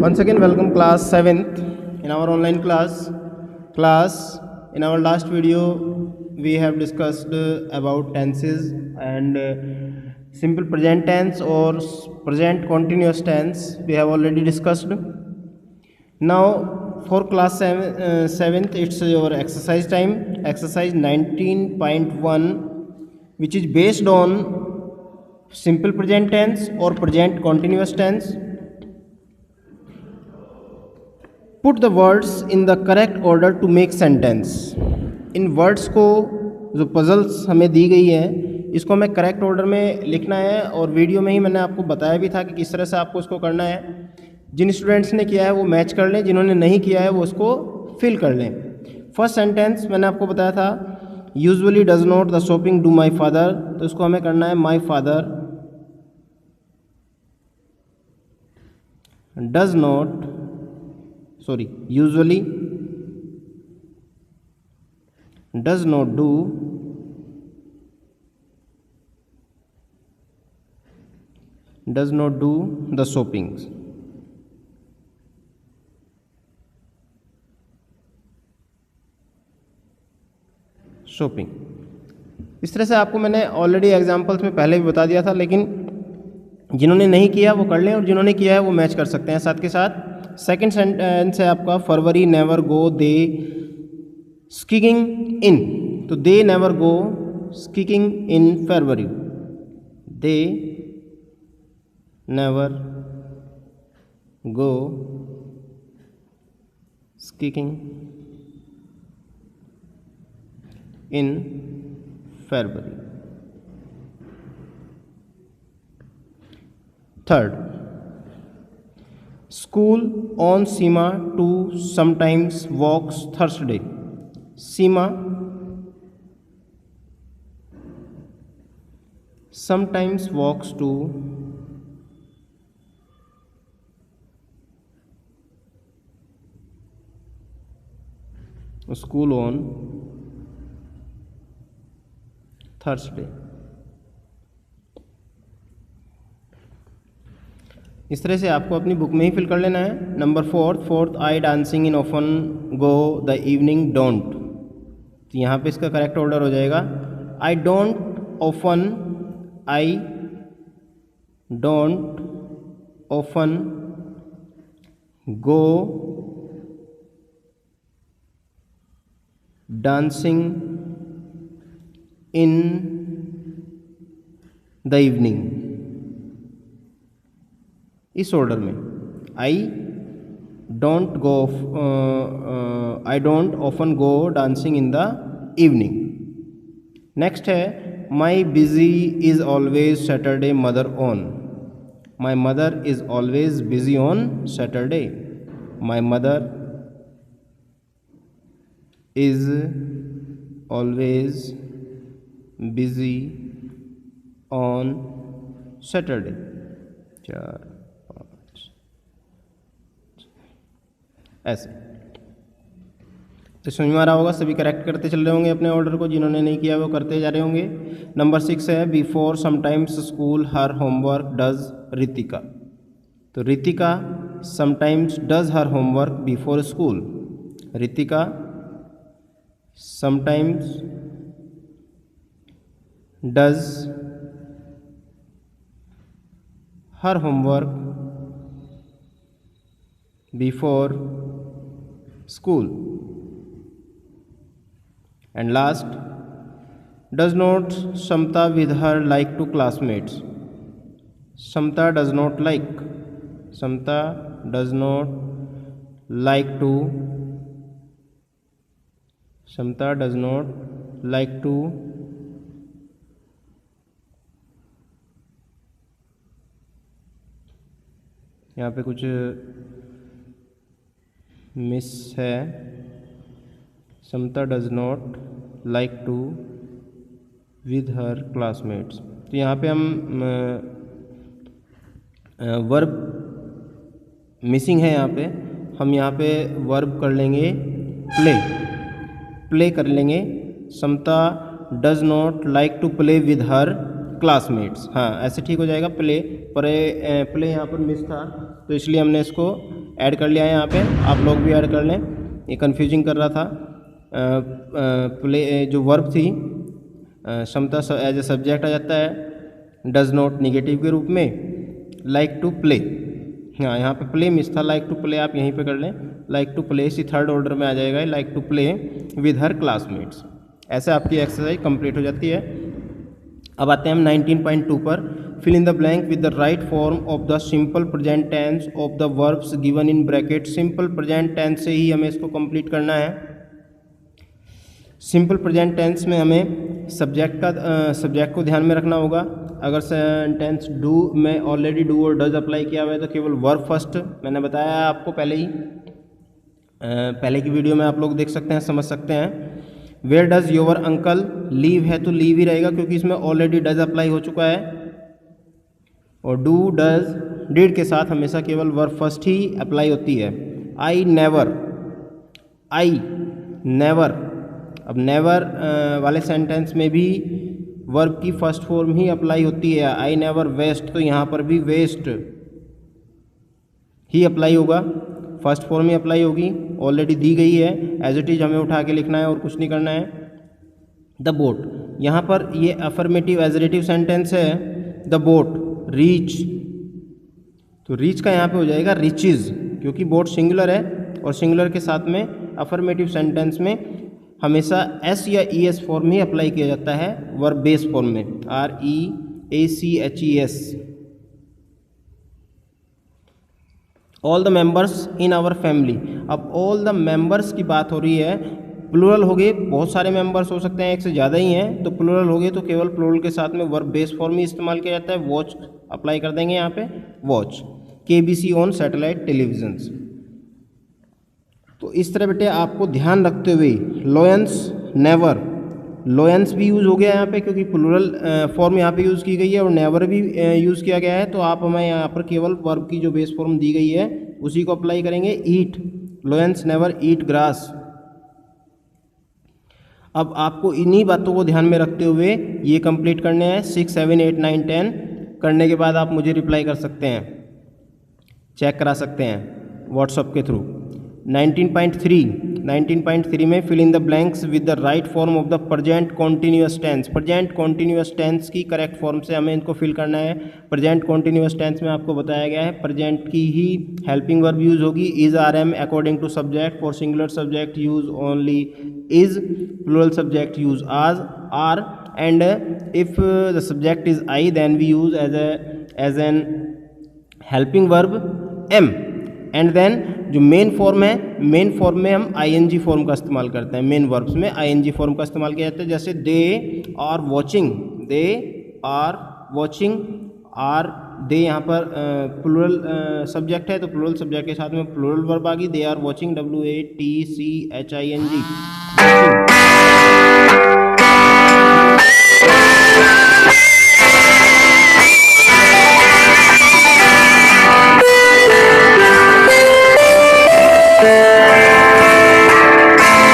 Once again, welcome class 7th in our online class. In our last video, we have discussed about tenses and simple present tense or present continuous tense. We have already discussed. Now, for class 7th, it's your exercise time. Exercise 19.1, which is based on simple present tense or present continuous tense. Put the words in the correct order to make sentence. इन words को जो puzzles हमें दी गई है इसको हमें correct order में लिखना है, और वीडियो में ही मैंने आपको बताया भी था कि किस तरह से आपको इसको करना है। जिन स्टूडेंट्स ने किया है वो मैच कर लें, जिन्होंने नहीं किया है वो उसको फिल कर लें। फर्स्ट सेंटेंस मैंने आपको बताया था, usually does not the shopping do my father, तो इसको हमें करना है my father does not usually does not do the shoppings। इस तरह से आपको मैंने ऑलरेडी एग्जांपल्स में पहले भी बता दिया था, लेकिन जिन्होंने नहीं किया वो कर लें और जिन्होंने किया है वो मैच कर सकते हैं साथ के साथ। सेकंड सेंटेंस है आपका, फरवरी नेवर गो दे स्कीइंग इन, तो they never go skiing in February, they never go skiing in February. Third, school on Seema to sometimes walks Thursday। Seema sometimes walks to school on Thursday। इस तरह से आपको अपनी book में ही fill कर लेना है। Number fourth, I dancing in often go the evening don't, तो यहाँ पे इसका करेक्ट ऑर्डर हो जाएगा, I don't often go dancing in the evening. इस ऑर्डर में I don't often go dancing in the evening. Next है, my busy is always Saturday mother on, my mother is always busy on Saturday, my mother is always busy on Saturday. 4 ऐसे तो समझ में आ रहा होगा, सभी correct करते चल रहे होंगे अपने ऑर्डर को, जिन्होंने नहीं किया वो करते जा रहे होंगे। नंबर 6 है, before sometimes school her homework does Ritika, तो Ritika sometimes does her homework before school, Ritika sometimes does her homework before school। and last, does not Samta with her like to classmates, Samta does not like to यहाँ पे कुछ miss है, Samta does not like to with her classmates, तो यहाँ पे हम verb missing है, यहाँ पे हम यहाँ पे वर्ब कर लेंगे प्ले कर लेंगे। Samta does not like to play with her classmates, हाँ ऐसे ठीक हो जाएगा। प्ले यहाँ पर मिस था तो इसलिए हमने इसको ऐड कर लिया है यहाँ पे, आप लोग भी ऐड कर लें, ये कन्फ्यूजिंग कर रहा था। प्ले जो वर्ब थी क्षमता एज ए सब्जेक्ट आ जाता है, डज नॉट निगेटिव के रूप में, लाइक टू प्ले, हाँ यहाँ पे प्ले मिस था, लाइक टू प्ले आप यहीं पे कर लें, लाइक टू प्ले इसी थर्ड ऑर्डर में आ जाएगा, like to play with her classmates. ऐसे आपकी एक्सरसाइज कंप्लीट हो जाती है। अब आते हैं हम 19.2 पर, fill in the blank with the right form of the simple present tense of the verbs given in bracket. Simple present tense से ही हमें इसको कंप्लीट करना है। सिंपल प्रेजेंट टेंस में हमें सब्जेक्ट को ध्यान में रखना होगा। अगर सेंटेंस डू में ऑलरेडी डू और डज अप्लाई किया हुआ है तो केवल वर्ब फर्स्ट, मैंने बताया है आपको पहले की वीडियो में आप लोग देख सकते हैं, समझ सकते हैं। Where does your uncle live है तो लीव ही रहेगा क्योंकि इसमें ऑलरेडी डज अप्लाई हो चुका है। और डू डज डिड के साथ हमेशा केवल वर्ब फर्स्ट ही अप्लाई होती है। आई नेवर, अब नेवर वाले सेंटेंस में भी वर्ब की फर्स्ट फॉर्म ही अप्लाई होती है। आई नेवर वेस्ट, तो यहाँ पर भी वेस्ट ही अप्लाई होगा, फर्स्ट फॉर्म ही अप्लाई होगी, ऑलरेडी दी गई है, एज इट इज हमें उठा के लिखना है और कुछ नहीं करना है। द बोट, यहाँ पर ये अफर्मेटिव एजरेटिव सेंटेंस है। द बोट रीच, तो रीच का यहाँ पे हो जाएगा रिचेज, क्योंकि बोट सिंगुलर है और सिंगुलर के साथ में अफर्मेटिव सेंटेंस में हमेशा एस या ई एस फॉर्म ही अप्लाई किया जाता है, वर्ब बेस फॉर्म में, REACHES। All the members in our family, अब ऑल द मेंबर्स की बात हो रही है, प्लूरल हो गए, बहुत सारे मेंबर्स हो सकते हैं, एक से ज़्यादा ही हैं, तो प्लूरल हो गए तो केवल प्लूरल के साथ में वर्ब बेस फॉर्म ही इस्तेमाल किया जाता है। वॉच अप्लाई कर देंगे यहाँ पे, watch. KBC on satellite televisions. तो इस तरह बेटे आपको ध्यान रखते हुए लोयंस नेवर, लोयंस भी यूज़ हो गया यहाँ पे क्योंकि प्लूरल फॉर्म यहाँ पे यूज़ की गई है और नेवर भी यूज़ किया गया है, तो आप हमें यहाँ पर केवल वर्ब की जो बेस फॉर्म दी गई है उसी को अप्लाई करेंगे। ईट, लोयंस नेवर ईट ग्रास। अब आपको इन्हीं बातों को ध्यान में रखते हुए ये कंप्लीट करने हैं। 6, 7, 8, 9, 10 करने के बाद आप मुझे रिप्लाई कर सकते हैं, चेक करा सकते हैं व्हाट्सएप के थ्रू। 19.3 में fill in the blanks with the right form of the present continuous tense. Present continuous tense की करेक्ट फॉर्म से हमें इनको फिल करना है। प्रेजेंट कॉन्टिन्यूअस टेंस में आपको बताया गया है प्रेजेंट की ही हेल्पिंग वर्ब यूज होगी। Is RM according to subject, for singular subject use only is, plural subject use आज are, and if the subject is I then we use as an helping verb M। And then जो main form है, main form में हम ING form का इस्तेमाल करते हैं। Main verbs में ING फॉर्म का इस्तेमाल किया जाता है, जैसे they are watching, they are watching, are they यहाँ पर प्लूरल सब्जेक्ट है तो प्लूरल सब्जेक्ट के साथ में प्लूरल वर्ब आ गई। दे आर वॉचिंग, WATCHING,